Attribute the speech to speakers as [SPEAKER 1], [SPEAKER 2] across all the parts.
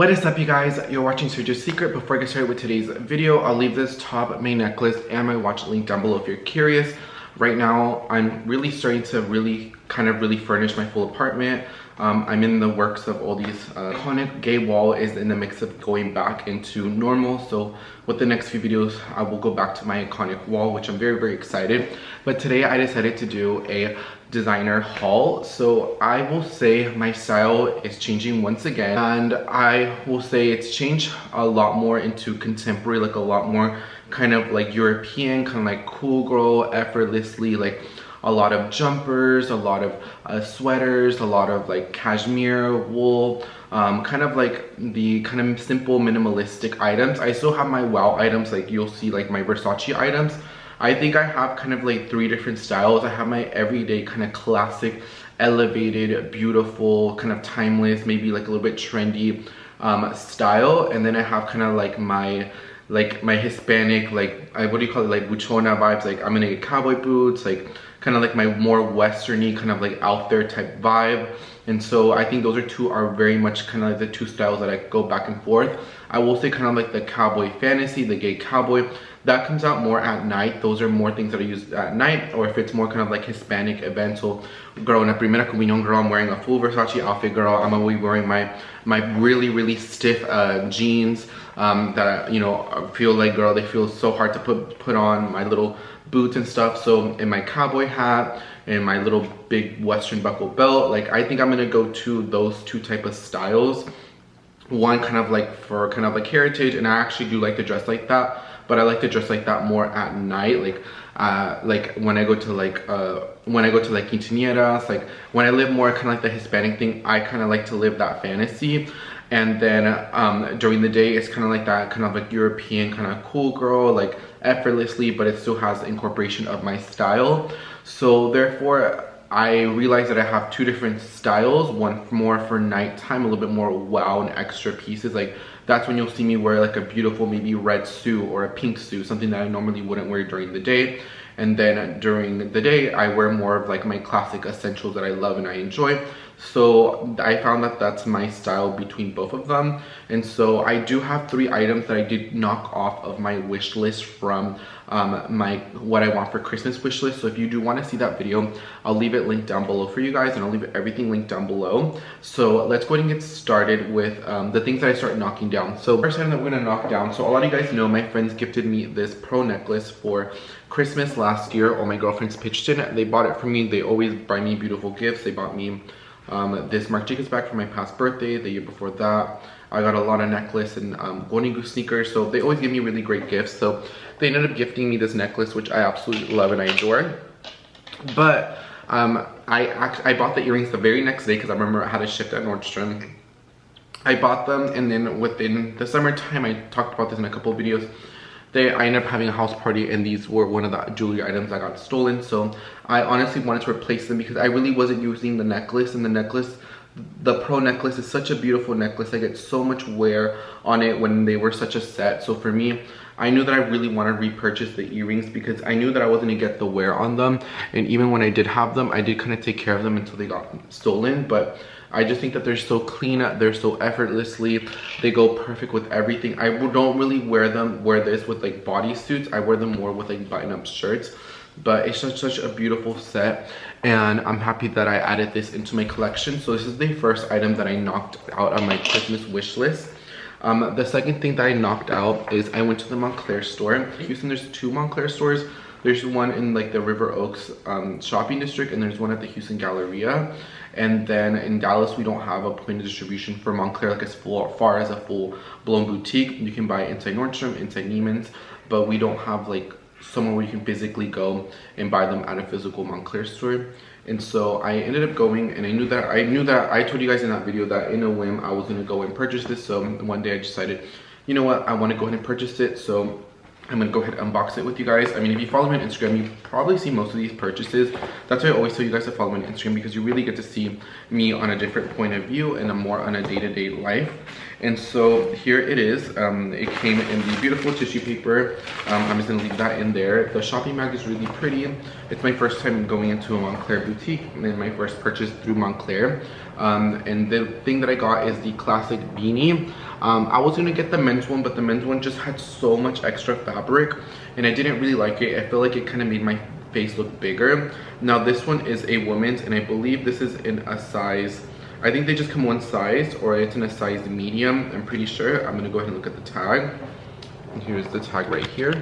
[SPEAKER 1] What is up, you guys? You're watching Sergio's Secret. Before I get started with today's video, I'll leave this top main necklace and my watch link down below if you're curious. Right now, I'm really starting to really furnish my full apartment. I'm in the works of all these iconic gay wall is in the mix of going back into normal. So with the next few videos, I will go back to my iconic wall, which I'm very excited. But today I decided to do a designer haul. So I will say my style is changing once again, and I will say it's changed a lot more into contemporary, like a lot more kind of like European, kind of like cool girl, effortlessly, like a lot of jumpers, a lot of sweaters, a lot of like cashmere wool, kind of like the kind of simple minimalistic items. I still have my wow items, like you'll see like my Versace items. I think I have kind of like 3 different styles. I have my everyday kind of classic, elevated, beautiful, kind of timeless, maybe like a little bit trendy style. And then I have kind of like my Hispanic, like what do you call it, like buchona vibes. Like I'm gonna get cowboy boots, like kind of like my more westerny, kind of like out there type vibe. And so I think those are very much kind of like the 2 styles that I go back and forth. I will say kind of like the cowboy fantasy, the gay cowboy, that comes out more at night. Those are more things that I use at night, or if it's more kind of like Hispanic events. So girl, in a primera comunión, girl, I'm wearing a full Versace outfit, girl. I'm gonna be wearing my really stiff jeans that, you know, I feel like, girl, they feel so hard to put on, my little boots and stuff. So in my cowboy hat and my little big Western buckle belt, like I think I'm gonna go to those 2 type of styles. One kind of like for kind of like heritage, and I actually do like to dress like that, but I like to dress like that more at night, like when I go to like quinceañeras, like when I live more kind of like the Hispanic thing, I kind of like to live that fantasy. And then during the day, it's kind of like that kind of like European kind of cool girl, like effortlessly, but it still has incorporation of my style. So therefore, I realized that I have 2 different styles, one more for nighttime, a little bit more wow and extra pieces. Like that's when you'll see me wear like a beautiful maybe red suit or a pink suit, something that I normally wouldn't wear during the day. And then during the day, I wear more of like my classic essentials that I love and I enjoy. So I found that that's my style between both of them. And so I do have 3 items that I did knock off of my wish list from my what I want for Christmas wish list. So if you do want to see that video, I'll leave it linked down below for you guys, and I'll leave everything linked down below. So let's go ahead and get started with the things that I started knocking down. So first item that we're going to knock down, so a lot of you guys know my friends gifted me this pearl necklace for Christmas last year. All my girlfriends pitched in. They bought it for me. They always buy me beautiful gifts. They bought me this Marc Jacobs bag for my past birthday. The year before that, I got a lot of necklace and Golden Goose sneakers. So they always give me really great gifts. So they ended up gifting me this necklace, which I absolutely love and I adore. But I bought the earrings the very next day because I remember I had it shipped at Nordstrom. I bought them, and then within the summertime, I talked about this in a couple of videos, I ended up having a house party, and these were one of the jewelry items that got stolen. So I honestly wanted to replace them because I really wasn't using the necklace. And the pearl necklace is such a beautiful necklace. I get so much wear on it when they were such a set. So for me, I knew that I really want to repurchase the earrings because I knew that I wasn't going to get the wear on them. And even when I did have them, I did kind of take care of them until they got stolen. But I just think that they're so clean, they're so effortlessly, they go perfect with everything. I don't really wear this with like bodysuits. I wear them more with like button-up shirts. But it's such a beautiful set, and I'm happy that I added this into my collection. So this is the first item that I knocked out on my Christmas wish list. The second thing that I knocked out is I went to the Montclair store. In Houston, there's 2 Montclair stores. There's one in like the River Oaks shopping district, and there's one at the Houston Galleria. And then in Dallas, we don't have a point of distribution for Montclair, like as far as a full-blown boutique. You can buy it inside Nordstrom, inside Neiman's, but we don't have like somewhere where you can physically go and buy them at a physical Montclair store. And so I ended up going, and I knew that I told you guys in that video that in a whim I was gonna go and purchase this. So one day I decided, you know what, I want to go ahead and purchase it. So I'm gonna go ahead and unbox it with you guys. I mean, if you follow me on Instagram, you probably see most of these purchases. That's why I always tell you guys to follow me on Instagram, because you really get to see me on a different point of view and a more on a day-to-day life. And so here it is. It came in the beautiful tissue paper. I'm just gonna leave that in there. The shopping bag is really pretty. It's my first time going into a Montclair boutique and my first purchase through Montclair. And the thing that I got is the classic beanie. I was gonna get the men's one, but the men's one just had so much extra fabric and I didn't really like it. I feel like it kind of made my face look bigger. Now this one is a women's, and I believe this is in a size, I think they just come one size, or it's in a size medium, I'm pretty sure. I'm gonna go ahead and look at the tag. And here's the tag right here.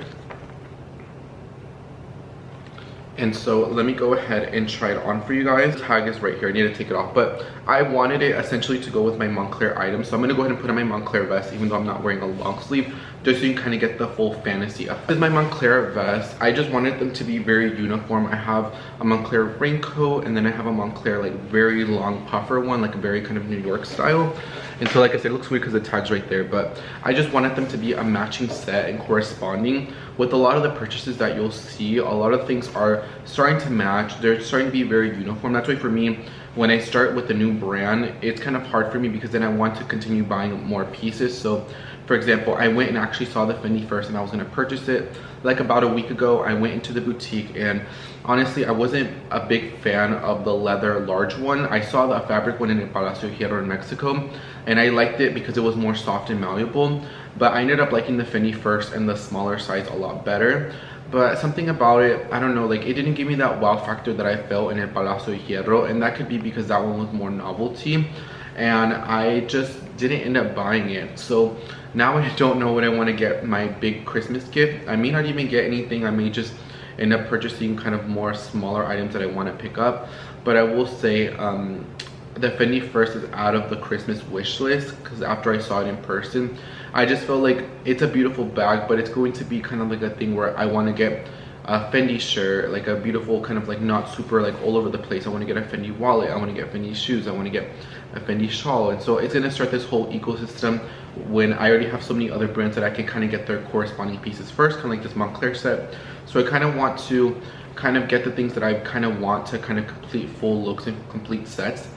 [SPEAKER 1] And so let me go ahead and try it on for you guys. The tag is right here, I need to take it off. But I wanted it essentially to go with my Montclair items. So I'm gonna go ahead and put on my Montclair vest, even though I'm not wearing a long sleeve, just so you can kind of get the full fantasy effect. This is my Montclair vest. I just wanted them to be very uniform. I have a Montclair raincoat, and then I have a Montclair like very long puffer one, like a very kind of New York style. And so like I said, it looks weird because the tag's right there, but I just wanted them to be a matching set and corresponding. With a lot of the purchases that you'll see, a lot of things are starting to match. They're starting to be very uniform. That's why for me, when I start with a new brand, it's kind of hard for me because then I want to continue buying more pieces. So for example, I went and actually saw the Fendi first and I was gonna purchase it. Like about a week ago, I went into the boutique and honestly, I wasn't a big fan of the leather large one. I saw the fabric one in Palacio Hierro in Mexico and I liked it because it was more soft and malleable. But I ended up liking the Fendi first and the smaller size a lot better. But something about it, I don't know, like it didn't give me that wow factor that I felt in El Palacio Hierro, and that could be because that one was more novelty and I just didn't end up buying it. So now I don't know what I want to get my big Christmas gift. I may not even get anything. I may just end up purchasing kind of more smaller items that I want to pick up. But I will say the Fendi first is out of the Christmas wish list because after I saw it in person, I just felt like it's a beautiful bag, but it's going to be kind of like a thing where I want to get a Fendi shirt, like a beautiful kind of like not super like all over the place. I want to get a Fendi wallet, I want to get Fendi shoes, I want to get a Fendi shawl. And so it's going to start this whole ecosystem when I already have so many other brands that I can kind of get their corresponding pieces first, kind of like this Montclair set. So I kind of want to kind of get the things that I kind of want to kind of complete full looks and complete sets.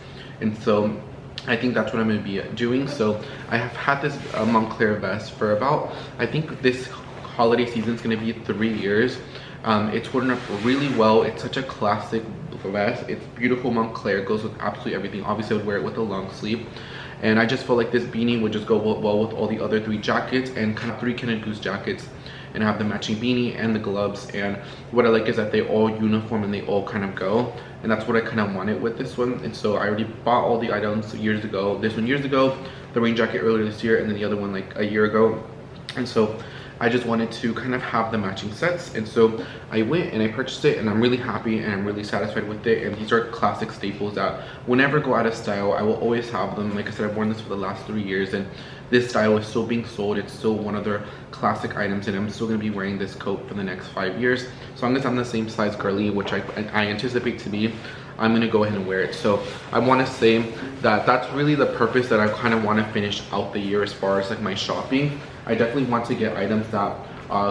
[SPEAKER 1] And so I think that's what I'm going to be doing. So I have had this Montclair vest for about, I think this holiday season is going to be 3 years. It's holding up really well. It's such a classic vest. It's beautiful Montclair. It goes with absolutely everything. Obviously I would wear it with a long sleeve. And I just felt like this beanie would just go well with all the other 3 jackets and kind of 3 Canada Goose jackets, and have the matching beanie and the gloves. And what I like is that they all uniform and they all kind of go, and that's what I kind of wanted with this one. And so I already bought all the items years ago. This one years ago, the rain jacket earlier this year, and then the other one like a year ago. And so I just wanted to kind of have the matching sets, and so I went and I purchased it, and I'm really happy and I'm really satisfied with it. And these are classic staples that whenever go out of style, I will always have them. Like I said, I've worn this for the last 3 years, and this style is still being sold. It's still one of their classic items, and I'm still going to be wearing this coat for the next 5 years. So long as I'm the same size girly, which I anticipate to be, I'm going to go ahead and wear it. So I want to say that that's really the purpose that I kind of want to finish out the year as far as like my shopping. I definitely want to get items that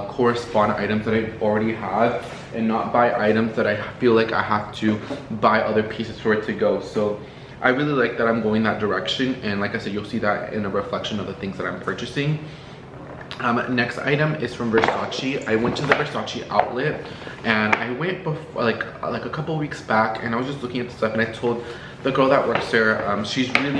[SPEAKER 1] correspond items that I already have, and not buy items that I feel like I have to buy other pieces for it to go. So I really like that I'm going that direction, and like I said, you'll see that in a reflection of the things that I'm purchasing. Next item is from Versace. I went to the Versace outlet, and I went before, like a couple weeks back, and I was just looking at the stuff, and I told the girl that works there, she's really,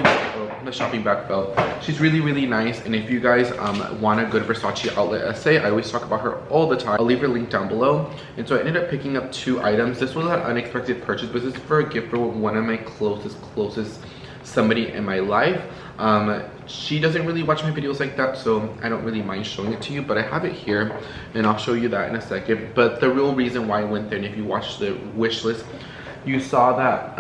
[SPEAKER 1] the shopping bag fell. She's really nice, and if you guys want a good Versace outlet essay, I always talk about her all the time. I'll leave her link down below. And so I ended up picking up 2 items. This was an unexpected purchase, but this is for a gift for one of my closest somebody in my life. She doesn't really watch my videos like that, so I don't really mind showing it to you, but I have it here and I'll show you that in a second. But the real reason why I went there, and if you watched the wish list, you saw that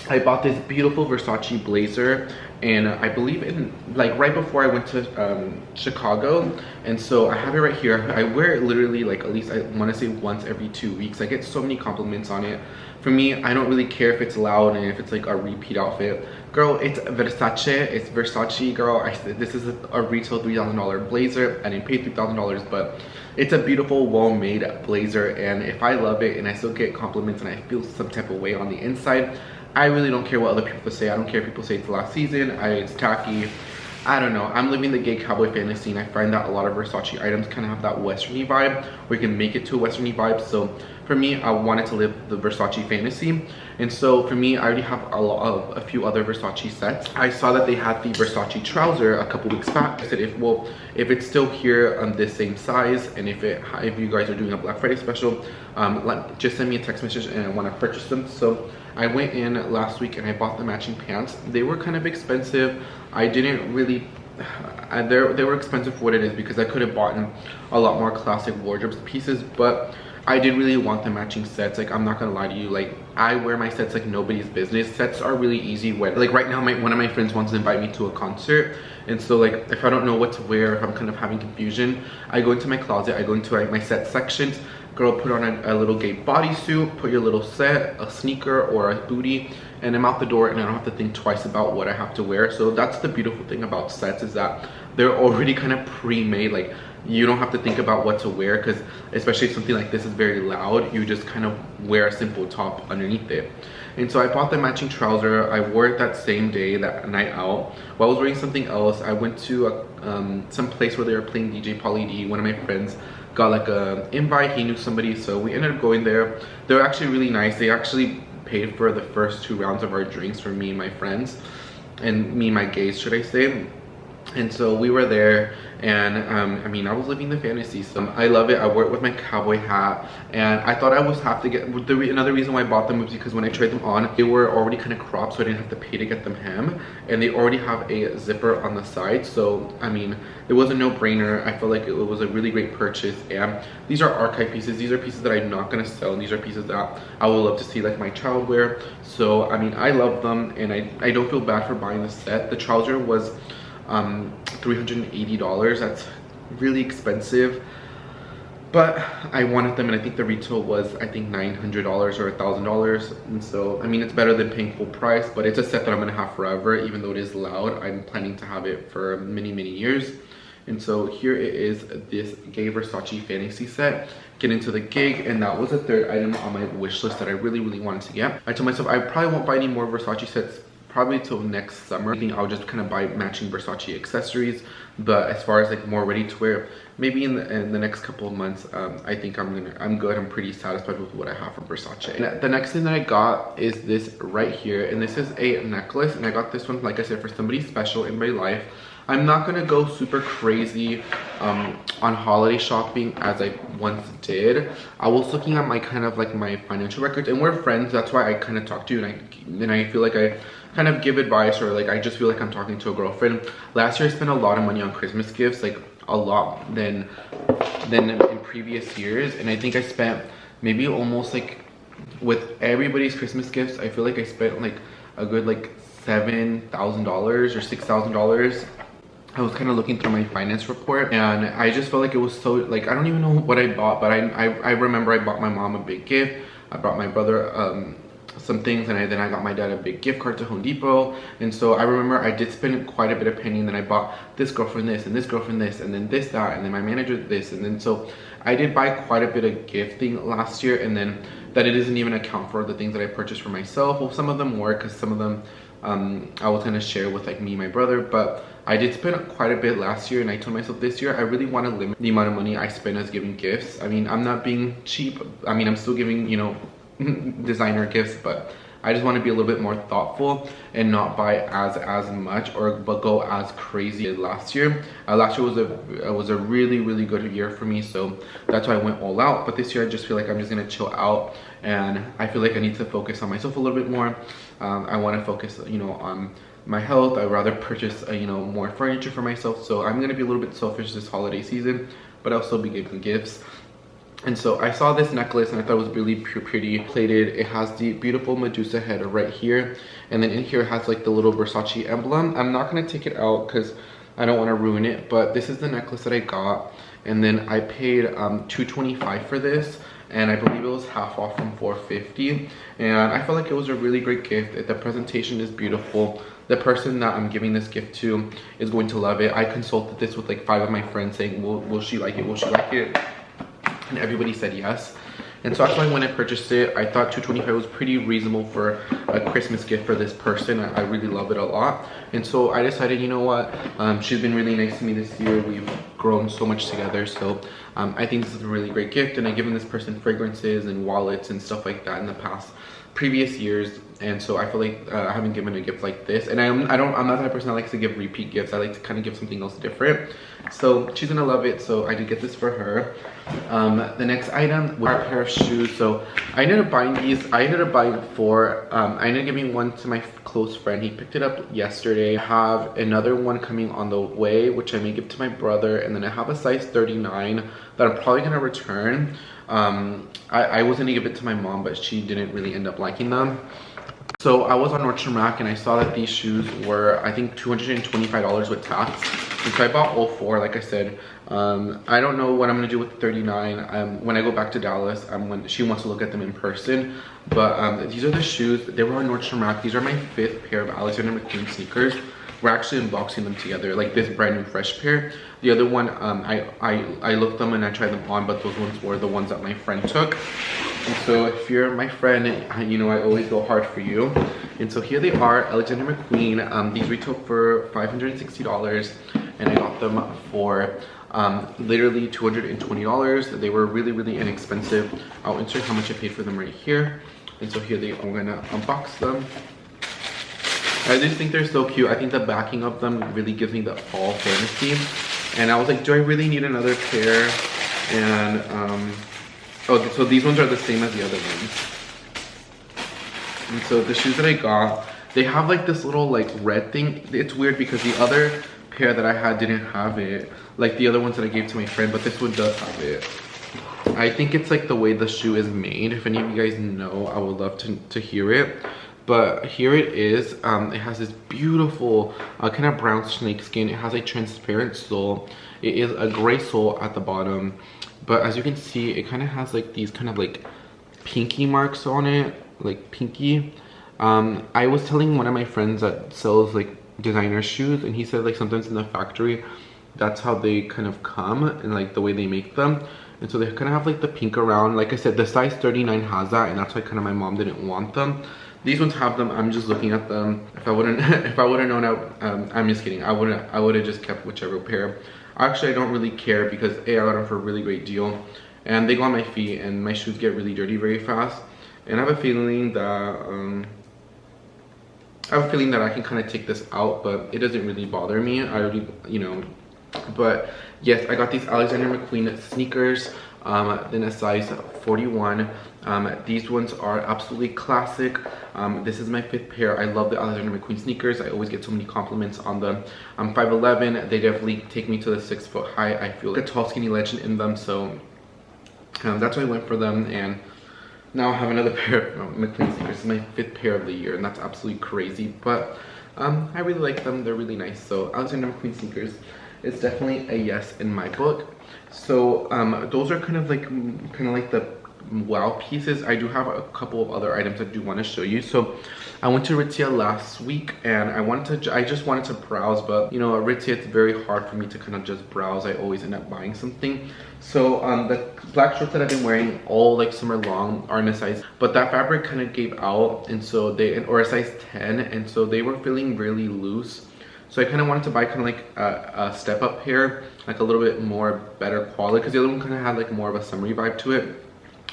[SPEAKER 1] I bought this beautiful Versace blazer, and I believe in like right before I went to Chicago. And so I have it right here. I wear it literally like at least I want to say once every 2 weeks. I get so many compliments on it for me, I don't really care if it's loud and if it's like a repeat outfit. Girl, it's Versace. It's Versace, girl. This is a retail $3,000 blazer. I didn't pay $3,000, but it's a beautiful, well-made blazer. And if I love it and I still get compliments and I feel some type of way on the inside, I really don't care what other people say. I don't care if people say it's the last season, it's tacky. I don't know. I'm living the gay cowboy fantasy, and I find that a lot of Versace items kind of have that Western-y vibe, where you can make it to a Western-y vibe. So for me, I wanted to live the Versace fantasy. And so for me, I already have a few other Versace sets. I saw that they had the Versace Trouser a couple weeks back. I said, if it's still here on this same size, and if you guys are doing a Black Friday special, just send me a text message and I want to purchase them. So I went in last week and I bought the matching pants. They were kind of expensive. I didn't really, they were expensive for what it is, because I could have bought a lot more classic wardrobe pieces, but I did really want the matching sets. Like, I'm not gonna lie to you, like, I wear my sets like nobody's business. Sets are really easy when, like, right now one of my friends wants to invite me to a concert, and so like if I don't know what to wear, if I'm kind of having confusion, I go into my closet, I go into my set sections. Girl, put on a little gay bodysuit, put your little set, a sneaker or a booty, and I'm out the door, and I don't have to think twice about what I have to wear. So that's the beautiful thing about sets, is that they're already kind of pre-made. Like, you don't have to think about what to wear, because especially if something like this is very loud, you just kind of wear a simple top underneath it. And so I bought the matching trouser. I wore it that same day, that night out. While I was wearing something else, I went to some place where they were playing DJ Pauly D. One of my friends got like a invite. He knew somebody, so we ended up going there. They were actually really nice. They actually paid for the first 2 rounds of our drinks for me and my friends, and me and my gays, should I say. And so we were there, and I mean, I was living the fantasy. So I love it. I wore it with my cowboy hat, and I thought I was have to get another reason why I bought them was because when I tried them on, they were already kind of cropped, so I didn't have to pay to get them hem, and they already have a zipper on the side. So I mean, it was a no-brainer. I felt like it was a really great purchase. And these are archive pieces. These are pieces that I'm not gonna sell, and these are pieces that I would love to see like my child wear. So I mean, I love them, and I don't feel bad for buying the set. The trouser was $380. That's really expensive, but I wanted them, and I think the retail was, I think, $900 or $1,000. And so I mean, it's better than paying full price, but it's a set that I'm gonna have forever. Even though it is loud, I'm planning to have it for many years. And so here it is, this gay Versace fantasy set. Get into the gig, and that was the 3rd item on my wish list that I really wanted to get. I told myself I probably won't buy any more Versace sets probably till next summer. I think I'll just kind of buy matching Versace accessories, but as far as like more ready to wear, maybe in the next couple of months, I think I'm good. I'm pretty satisfied with what I have from Versace. And the next thing that I got is this right here, and this is a necklace, and I got this one, like I said, for somebody special in my life. I'm not gonna go super crazy on holiday shopping as I once did. I was looking at my kind of like my financial records, and we're friends. That's why I kind of talk to you, and I feel like I kind of give advice, or like I just feel like I'm talking to a girlfriend. Last year I spent a lot of money on Christmas gifts, like a lot than in previous years, and I think I spent maybe almost like, with everybody's Christmas gifts, I feel like I spent like a good like $7,000 or $6,000. I was kind of looking through my finance report, and I just felt like it was so, like, I don't even know what I bought, but I remember I bought my mom a big gift. I bought my brother some things, and then I got my dad a big gift card to Home Depot. And so I remember I did spend quite a bit of penny, and then I bought this girlfriend this, and this girlfriend this, and then this, that, and then my manager this. And then so I did buy quite a bit of gifting last year, and then that it doesn't even account for the things that I purchased for myself. Well, some of them were, because some of them I was gonna share with like me and my brother, but I did spend quite a bit last year, and I told myself this year I really want to limit the amount of money I spend as giving gifts. I mean, I'm not being cheap. I mean, I'm still giving, you know, designer gifts, but I just want to be a little bit more thoughtful and not buy as much, but go as crazy as last year. Last year was a really good year for me, so that's why I went all out. But this year I just feel like I'm just gonna chill out, and I feel like I need to focus on myself a little bit more. I want to focus, you know, on my health. I'd rather purchase you know, more furniture for myself. So I'm gonna be a little bit selfish this holiday season, but I'll still be giving gifts. And so I saw this necklace, and I thought it was really pretty plated. It has the beautiful Medusa head right here, and then in here it has like the little Versace emblem. I'm not gonna take it out because I don't want to ruin it, but this is the necklace that I got, and then I paid $225 for this. and I believe it was half off from $4.50, and I felt like it was a really great gift. The presentation is beautiful. The person that I'm giving this gift to is going to love it. I consulted this with like 5 of my friends saying, will she like it, will she like it? And everybody said yes. And so that's why when I purchased it, I thought $225 was pretty reasonable for a Christmas gift for this person. I really love it a lot. And so I decided, you know what, she's been really nice to me this year. We've grown so much together. So I think this is a really great gift. And I've given this person fragrances and wallets and stuff like that in the previous years. And so I feel like I haven't given a gift like this. And I'm not the type of person that likes to give repeat gifts. I like to kind of give something else different. So she's gonna love it. So I did get this for her. The next item were a pair of shoes. So I ended up buying these. I ended up buying 4. I ended up giving one to my close friend. He picked it up yesterday. I have another one coming on the way, which I may give to my brother. And then I have a size 39 that I'm probably gonna return. I was gonna give it to my mom, but she didn't really end up liking them. So I was on Nordstrom Rack and I saw that these shoes were, I think, $225 with tax. And so I bought all 4, like I said. I don't know what I'm gonna do with the 39 when I go back to Dallas, when she wants to look at them in person. But these are the shoes. They were on Nordstrom Rack. These are my 5th pair of Alexander McQueen sneakers. We're actually unboxing them together, like this brand new fresh pair. The other one, I looked them and I tried them on, but those ones were the ones that my friend took. And so if you're my friend, you know I always go hard for you. And so here they are, Alexander McQueen. These retail for $560, and I got them for literally $220. They were really, really inexpensive. I'll insert how much I paid for them right here. And so here they are. I'm gonna unbox them. I just think they're so cute. I think the backing of them really gives me the fall fantasy. And I was like, do I really need another pair? And okay, so these ones are the same as the other ones. And so the shoes that I got, they have like this little like red thing. It's weird because the other pair that I had didn't have it, like the other ones that I gave to my friend, but this one does have it. I think it's like the way the shoe is made. If any of you guys know, I would love to hear it. But here it is. It has this beautiful kind of brown snake skin. It has a transparent sole. It is a gray sole at the bottom, but as you can see, it kind of has like these kind of like pinky marks on it, like pinky. I was telling one of my friends that sells like designer shoes, and he said like sometimes in the factory, that's how they kind of come and like the way they make them. And so they kind of have like the pink around. Like I said, the size 39 has that, and that's why kind of my mom didn't want them. These ones have them. I'm just looking at them. If I wouldn't if I would have known, I'm just kidding. I would have just kept whichever pair. Actually, I don't really care because I got them for a really great deal, and they go on my feet, and my shoes get really dirty very fast. And I have a feeling that I can kind of take this out, but it doesn't really bother me. I already, you know. But yes, I got these Alexander McQueen sneakers in a size 41. These ones are absolutely classic. This is my 5th pair. I love the Alexander McQueen sneakers. I always get so many compliments on them. I'm 5'11". They definitely take me to the 6 foot high. I feel like a tall, skinny legend in them. So that's why I went for them. And now I have another pair of McQueen sneakers. This is my 5th pair of the year, and that's absolutely crazy. But I really like them. They're really nice. So Alexander McQueen sneakers is definitely a yes in my book. So those are kind of like the wow pieces. I do have a couple of other items I do want to show you. So I went to ARITZIA last week, and I just wanted to browse, but you know, ARITZIA, it's very hard for me to kind of just browse. I always end up buying something. So the black shorts that I've been wearing all like summer long are in a size, but that fabric kind of gave out, and so or a size 10, and so they were feeling really loose. So I kind of wanted to buy kind of like a step up pair, like a little bit more better quality, because the other one kind of had like more of a summery vibe to it.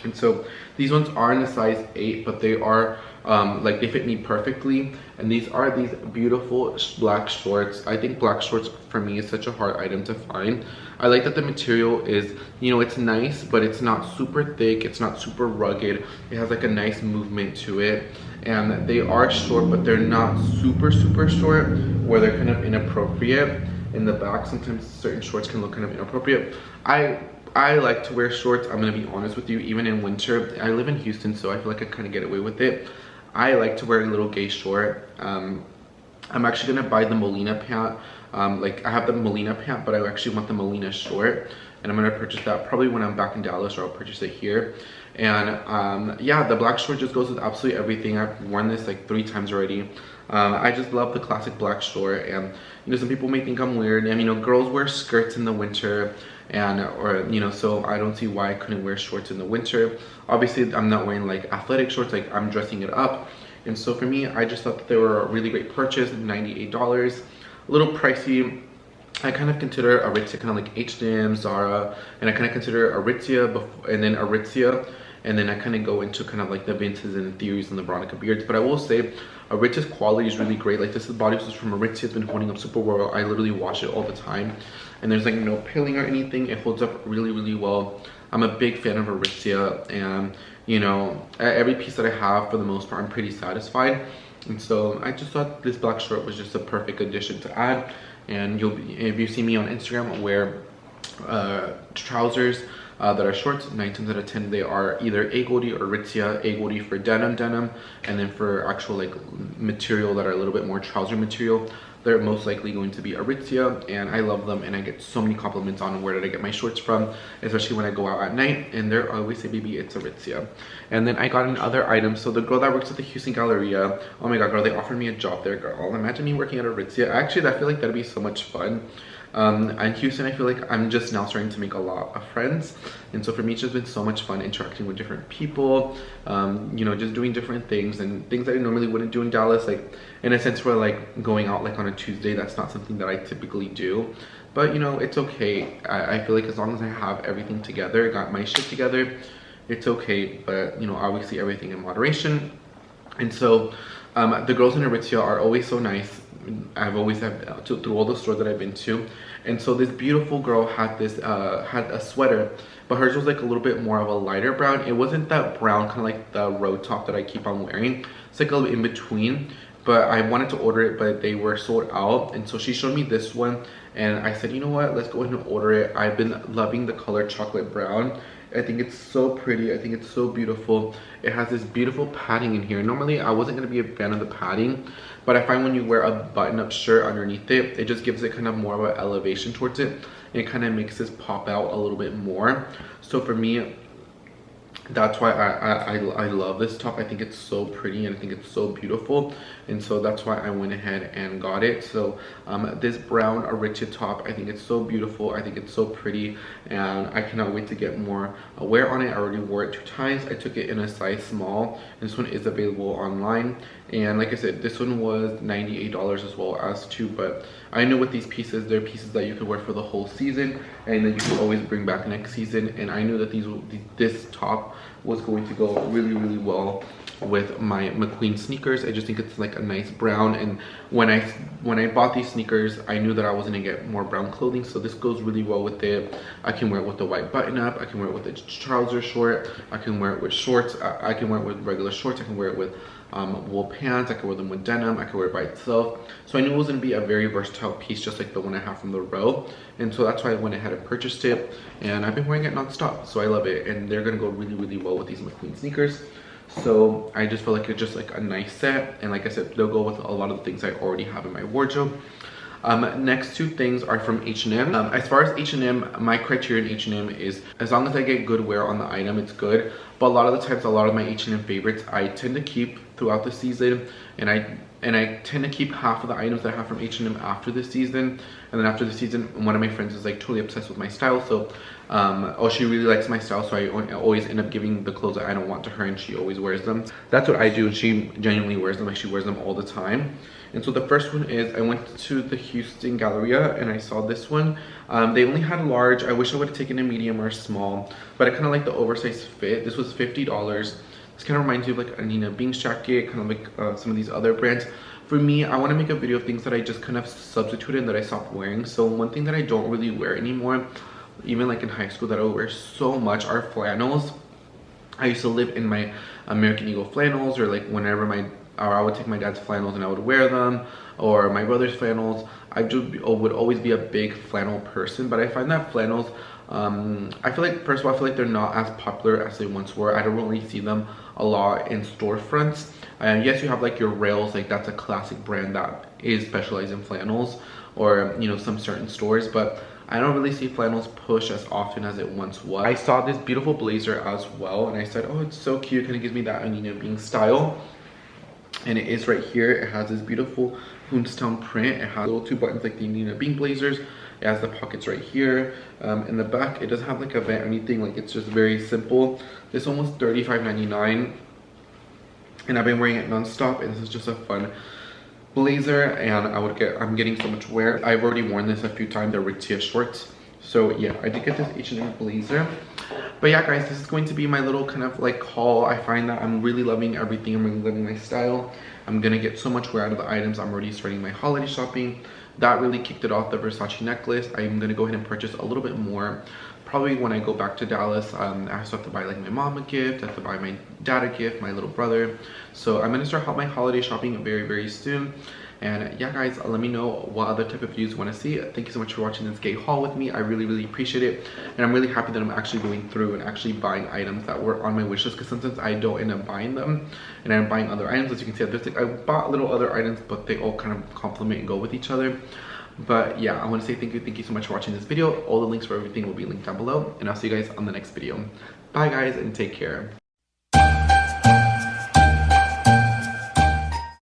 [SPEAKER 1] And so these ones are in a size 8, but they are like they fit me perfectly. And these are these beautiful black shorts. I think black shorts for me is such a hard item to find. I like that the material is, you know, it's nice, but it's not super thick, it's not super rugged. It has like a nice movement to it. And they are short, but they're not super short where they're kind of inappropriate in the back. Sometimes certain shorts can look kind of inappropriate. I like to wear shorts. I'm gonna be honest with you, even in winter. I live in Houston, so I feel like I kind of get away with it. I like to wear a little gay short. I'm actually gonna buy the Molina pant. Like I have the Molina pant, but I actually want the Molina short, and I'm gonna purchase that probably when I'm back in Dallas, or I'll purchase it here. And yeah, the black short just goes with absolutely everything. I've worn this like 3 times already. I just love the classic black short, and you know, some people may think I'm weird, and you know, girls wear skirts in the winter, and or you know, so I don't see why I couldn't wear shorts in the winter. Obviously I'm not wearing like athletic shorts, like I'm dressing it up. And so for me, I just thought that they were a really great purchase. $98, a little pricey. I kind of consider ARITZIA kind of like H&M, Zara, and I kind of consider ARITZIA and then ARITZIA, and then I kind of go into kind of like the Vinces and Theories and the Veronica Beards. But I will say ARITZIA's quality is really great. Like this is BODYSUIT from ARITZIA. It's been holding up super well. I literally wash it all the time, and there's like no peeling or anything. It holds up really, really well. I'm a big fan of ARITZIA, and you know, every piece that I have for the most part, I'm pretty satisfied. And so I just thought this black short was just a perfect addition to add. And you'll be, if you see me on Instagram, I wear trousers that are shorts. 9 times out of 10 they are either AGOLDY or ARITZIA. AGOLDY for denim, and then for actual like material that are a little bit more trouser material, they're most likely going to be ARITZIA, and I love them, and I get so many compliments on where did I get my shorts from, especially when I go out at night, and they're always say, baby, it's ARITZIA. And then I got another item. So the girl that works at the Houston Galleria, oh my god, girl, they offered me a job there, girl. Imagine me working at ARITZIA. Actually, I feel like that'd be so much fun. And Houston, I feel like I'm just now starting to make a lot of friends, and so for me it's just been so much fun interacting with different people, you know, just doing different things and things that I normally wouldn't do in Dallas. Like in a sense where like going out like on a Tuesday, that's not something that I typically do, but you know, it's okay. I feel like as long as I have everything together, got my shit together, it's okay. But you know, obviously everything in moderation. And so the girls in ARITZIA are always so nice. I've always had through all the stores that I've been to. And so this beautiful girl had this had a sweater, but hers was like a little bit more of a lighter brown. It wasn't that brown, kind of like the road top that I keep on wearing. It's like a little in between, but I wanted to order it, but they were sold out. And so she showed me this one, and I said, you know what, let's go ahead and order it. I've been loving the color chocolate brown. I think it's so pretty. I think it's so beautiful. It has this beautiful padding in here. Normally, I wasn't going to be a fan of the padding, but I find when you wear a button-up shirt underneath it, it just gives it kind of more of an elevation towards it. And it kind of makes this pop out a little bit more. So for me, that's why I love this top. I think it's so pretty, and I think it's so beautiful, and so that's why I went ahead and got it. So this brown ARITZIA top, I think it's so beautiful. I think it's so pretty, and I cannot wait to get more wear on it. I already wore it 2 times. I took it in a size small. This one is available online, and like I said, this one was $98 as well as 2. But I know with these pieces, they're pieces that you could wear for the whole season, and then you can always bring back next season. And I knew that this top was going to go really, really well with my Mcqueen sneakers. I just think it's like a nice brown, and when I bought these sneakers, I knew that I was gonna get more brown clothing, so this goes really well with it. I can wear it with the white button up, I can wear it with a trouser short, I can wear it with shorts, I can wear it with regular shorts, I can wear it with wool pants, I can wear them with denim, I can wear it by itself. So I knew it was going to be a very versatile piece, just like the one I have from the row. And so that's why I went ahead and purchased it, and I've been wearing it non-stop, so I love it. And they're going to go really, really well with these Mcqueen sneakers. So I just feel like it's just like a nice set, and like I said, they'll go with a lot of the things I already have in my wardrobe. Next 2 things are from H&M. As far as H&M, my criteria in H&M is as long as I get good wear on the item, it's good. But a lot of the times, a lot of my H&M favorites I tend to keep throughout the season, and I tend to keep half of the items that I have from H&M after the season. And then after the season, one of my friends is like totally obsessed with my style, so oh, she really likes my style, so I always end up giving the clothes that I don't want to her, and she always wears them. That's what I do, and she genuinely wears them. Like, she wears them all the time. And so the first one is, I went to the Houston Galleria and I saw this one. They only had large. I wish I would have taken a medium or small, but I kind of like the oversized fit. This was $50. This kind of reminds you of like a Nina Bing's jacket, kind of like some of these other brands. For me, I want to make a video of things that I just kind of substituted and that I stopped wearing. So one thing that I don't really wear anymore, even like in high school, that I would wear so much, are flannels. I used to live in my American Eagle flannels, or like whenever I would take my dad's flannels and I would wear them, or my brother's flannels. I would always be a big flannel person, but I find that flannels, I feel like, first of all, I feel like they're not as popular as they once were. I don't really see them a lot in storefronts. And yes, you have like your Rails, like that's a classic brand that is specialized in flannels, or you know, some certain stores, but I don't really see flannels push as often as it once was. I saw this beautiful blazer as well, and I said, oh, it's so cute, kind of gives me that Nina Bean style. And it is right here. It has this beautiful Houndstone print. It has little 2 buttons like the Nina Bean blazers. It has the pockets right here. In the back, it doesn't have like a vent or anything. Like, it's just very simple. This one was $35.99, and I've been wearing it non-stop, and this is just a fun blazer, and I'm getting so much wear. I've already worn this a few times, the ARITZIA shorts. So yeah, I did get this H&M blazer. But yeah, guys, this is going to be my little kind of like haul. I find that I'm really loving everything. I'm really loving my style. I'm gonna get so much wear out of the items. I'm already starting my holiday shopping. That really kicked it off, the Versace necklace. I'm gonna go ahead and purchase a little bit more. Probably when I go back to Dallas. I also have to buy like my mom a gift. I have to buy my dad a gift, my little brother. So I'm gonna start my holiday shopping very, very soon. And yeah, guys, let me know what other type of videos you want to see. Thank you so much for watching this gay haul with me. I really, really appreciate it. And I'm really happy that I'm actually going through and actually buying items that were on my wish list, because sometimes I don't end up buying them and I'm buying other items. As you can see, there's like, I bought little other items, but they all kind of complement and go with each other. But yeah, I want to say thank you so much for watching this video. All the links for everything will be linked down below, and I'll see you guys on the next video. Bye guys, and take care.